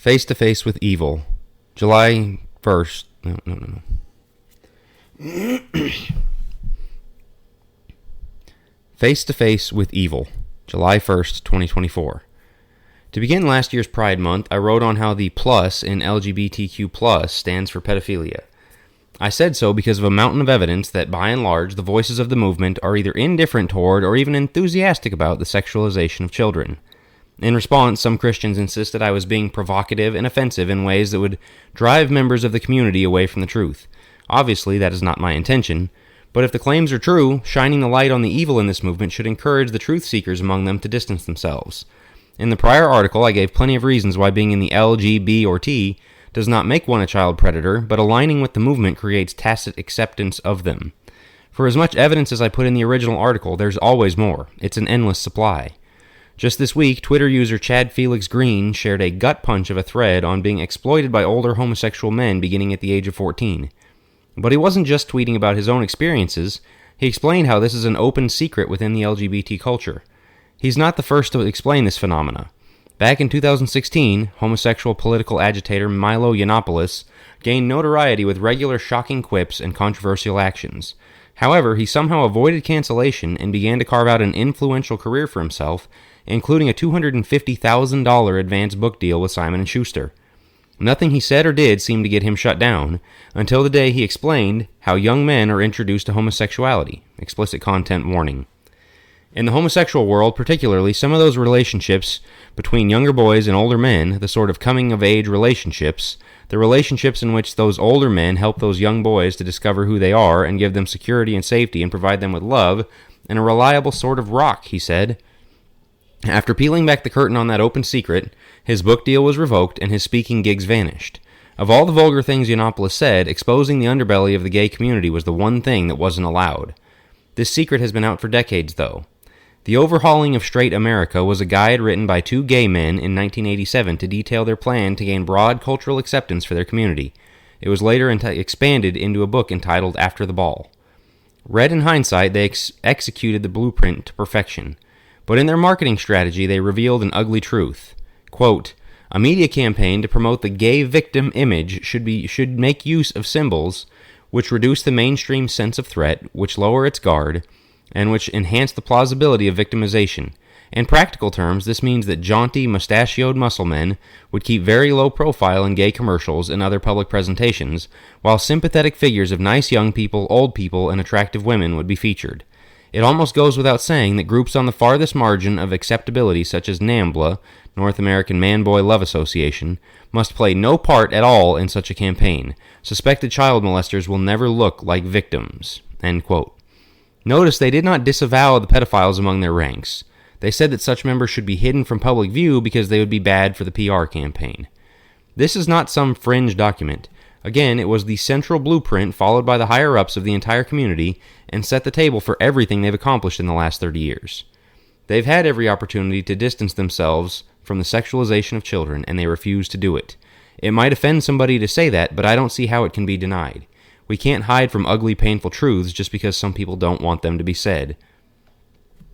Face to Face with Evil, July 1st. No. Face to Face with Evil, July 1st, 2024. To begin last year's Pride Month, I wrote on how the plus in LGBTQ+ stands for pedophilia. I said so because of a mountain of evidence that, by and large, the voices of the movement are either indifferent toward or even enthusiastic about the sexualization of children. In response, some Christians insisted I was being provocative and offensive in ways that would drive members of the community away from the truth. Obviously, that is not my intention, but if the claims are true, shining the light on the evil in this movement should encourage the truth seekers among them to distance themselves. In the prior article, I gave plenty of reasons why being in the L, G, B, or T does not make one a child predator, but aligning with the movement creates tacit acceptance of them. For as much evidence as I put in the original article, there's always more. It's an endless supply. Just this week, Twitter user Chad Felix Green shared a gut punch of a thread on being exploited by older homosexual men beginning at the age of 14. But he wasn't just tweeting about his own experiences. He explained how this is an open secret within the LGBT culture. He's not the first to explain this phenomena. Back in 2016, homosexual political agitator Milo Yiannopoulos gained notoriety with regular shocking quips and controversial actions. However, he somehow avoided cancellation and began to carve out an influential career for himself, including a $250,000 advance book deal with Simon & Schuster. Nothing he said or did seemed to get him shut down, until the day he explained how young men are introduced to homosexuality. Explicit content warning. In the homosexual world particularly, some of those relationships between younger boys and older men, the sort of coming-of-age relationships, the relationships in which those older men help those young boys to discover who they are and give them security and safety and provide them with love and a reliable sort of rock, he said. After peeling back the curtain on that open secret, his book deal was revoked and his speaking gigs vanished. Of all the vulgar things Yiannopoulos said, exposing the underbelly of the gay community was the one thing that wasn't allowed. This secret has been out for decades, though. The Overhauling of Straight America was a guide written by two gay men in 1987 to detail their plan to gain broad cultural acceptance for their community. It was later expanded into a book entitled After the Ball. Read in hindsight, they executed the blueprint to perfection. But in their marketing strategy, they revealed an ugly truth. Quote, a media campaign to promote the gay victim image should make use of symbols which reduce the mainstream sense of threat, which lower its guard, and which enhance the plausibility of victimization. In practical terms, this means that jaunty, mustachioed muscle men would keep very low profile in gay commercials and other public presentations, while sympathetic figures of nice young people, old people, and attractive women would be featured. It almost goes without saying that groups on the farthest margin of acceptability, such as NAMBLA, North American Man-Boy Love Association, must play no part at all in such a campaign. Suspected child molesters will never look like victims. End quote. Notice they did not disavow the pedophiles among their ranks. They said that such members should be hidden from public view because they would be bad for the PR campaign. This is not some fringe document. Again, it was the central blueprint followed by the higher-ups of the entire community and set the table for everything they've accomplished in the last 30 years. They've had every opportunity to distance themselves from the sexualization of children, and they refuse to do it. It might offend somebody to say that, but I don't see how it can be denied. We can't hide from ugly, painful truths just because some people don't want them to be said.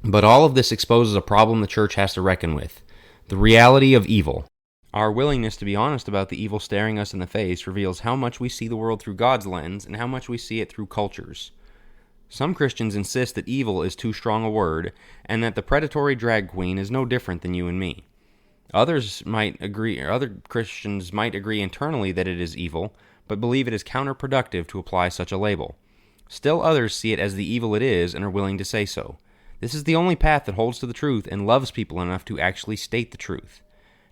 But all of this exposes a problem the church has to reckon with: the reality of evil. Our willingness to be honest about the evil staring us in the face reveals how much we see the world through God's lens and how much we see it through culture's. Some Christians insist that evil is too strong a word and that the predatory drag queen is no different than you and me. Other Christians might agree internally that it is evil, but believe it is counterproductive to apply such a label. Still others see it as the evil it is and are willing to say so. This is the only path that holds to the truth and loves people enough to actually state the truth.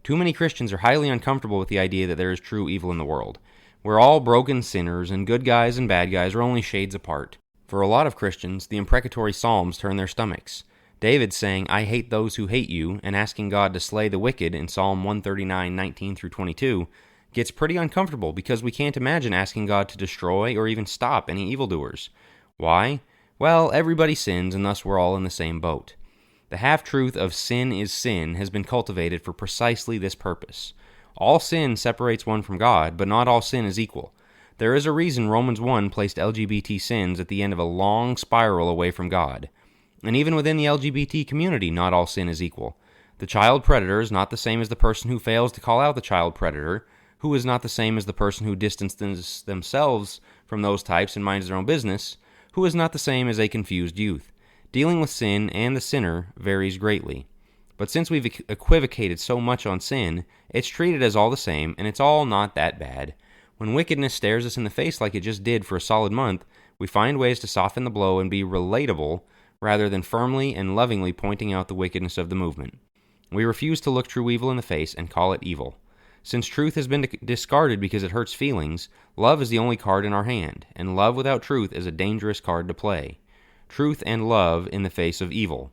Too many Christians are highly uncomfortable with the idea that there is true evil in the world. We're all broken sinners, and good guys and bad guys are only shades apart. For a lot of Christians, the imprecatory psalms turn their stomachs. David saying, I hate those who hate you, and asking God to slay the wicked in Psalm 139:19-22, gets pretty uncomfortable because we can't imagine asking God to destroy or even stop any evildoers. Why? Well, everybody sins, and thus we're all in the same boat. The half-truth of sin is sin has been cultivated for precisely this purpose. All sin separates one from God, but not all sin is equal. There is a reason Romans 1 placed LGBT sins at the end of a long spiral away from God. And even within the LGBT community, not all sin is equal. The child predator is not the same as the person who fails to call out the child predator, who is not the same as the person who distances themselves from those types and minds their own business, who is not the same as a confused youth. Dealing with sin and the sinner varies greatly. But since we've equivocated so much on sin, it's treated as all the same, and it's all not that bad. When wickedness stares us in the face like it just did for a solid month, we find ways to soften the blow and be relatable, rather than firmly and lovingly pointing out the wickedness of the movement. We refuse to look true evil in the face and call it evil. Since truth has been discarded because it hurts feelings, love is the only card in our hand, and love without truth is a dangerous card to play. Truth and love in the face of evil.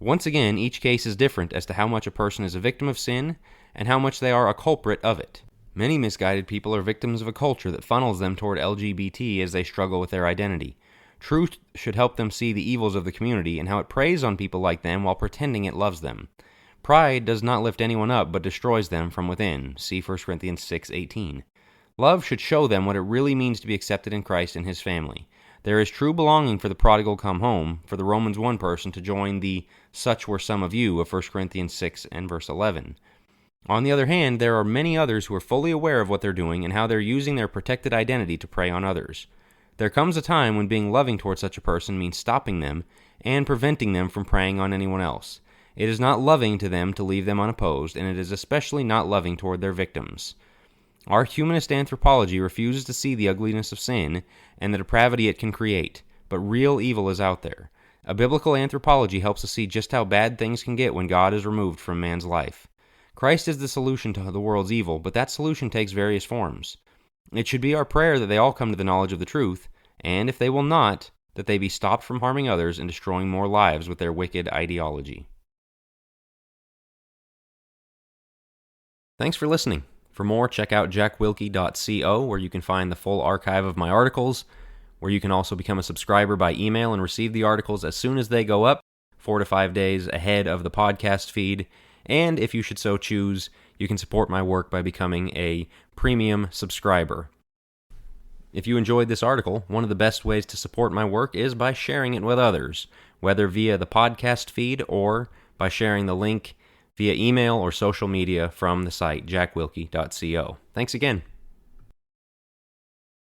Once again, each case is different as to how much a person is a victim of sin and how much they are a culprit of it. Many misguided people are victims of a culture that funnels them toward LGBT as they struggle with their identity. Truth should help them see the evils of the community and how it preys on people like them while pretending it loves them. Pride does not lift anyone up but destroys them from within. See 1 Corinthians 6:18. Love should show them what it really means to be accepted in Christ and his family. There is true belonging for the prodigal come home, for the Romans 1 person to join the "such were some of you" of 1 Corinthians 6 and verse 11. On the other hand, there are many others who are fully aware of what they're doing and how they're using their protected identity to prey on others. There comes a time when being loving toward such a person means stopping them and preventing them from preying on anyone else. It is not loving to them to leave them unopposed, and it is especially not loving toward their victims. Our humanist anthropology refuses to see the ugliness of sin and the depravity it can create, but real evil is out there. A biblical anthropology helps us see just how bad things can get when God is removed from man's life. Christ is the solution to the world's evil, but that solution takes various forms. It should be our prayer that they all come to the knowledge of the truth, and if they will not, that they be stopped from harming others and destroying more lives with their wicked ideology. Thanks for listening. For more, check out jackwilkie.co, where you can find the full archive of my articles, where you can also become a subscriber by email and receive the articles as soon as they go up, 4 to 5 days ahead of the podcast feed. And if you should so choose, you can support my work by becoming a premium subscriber. If you enjoyed this article, one of the best ways to support my work is by sharing it with others, whether via the podcast feed or by sharing the link via email or social media from the site jackwilkie.co. Thanks again.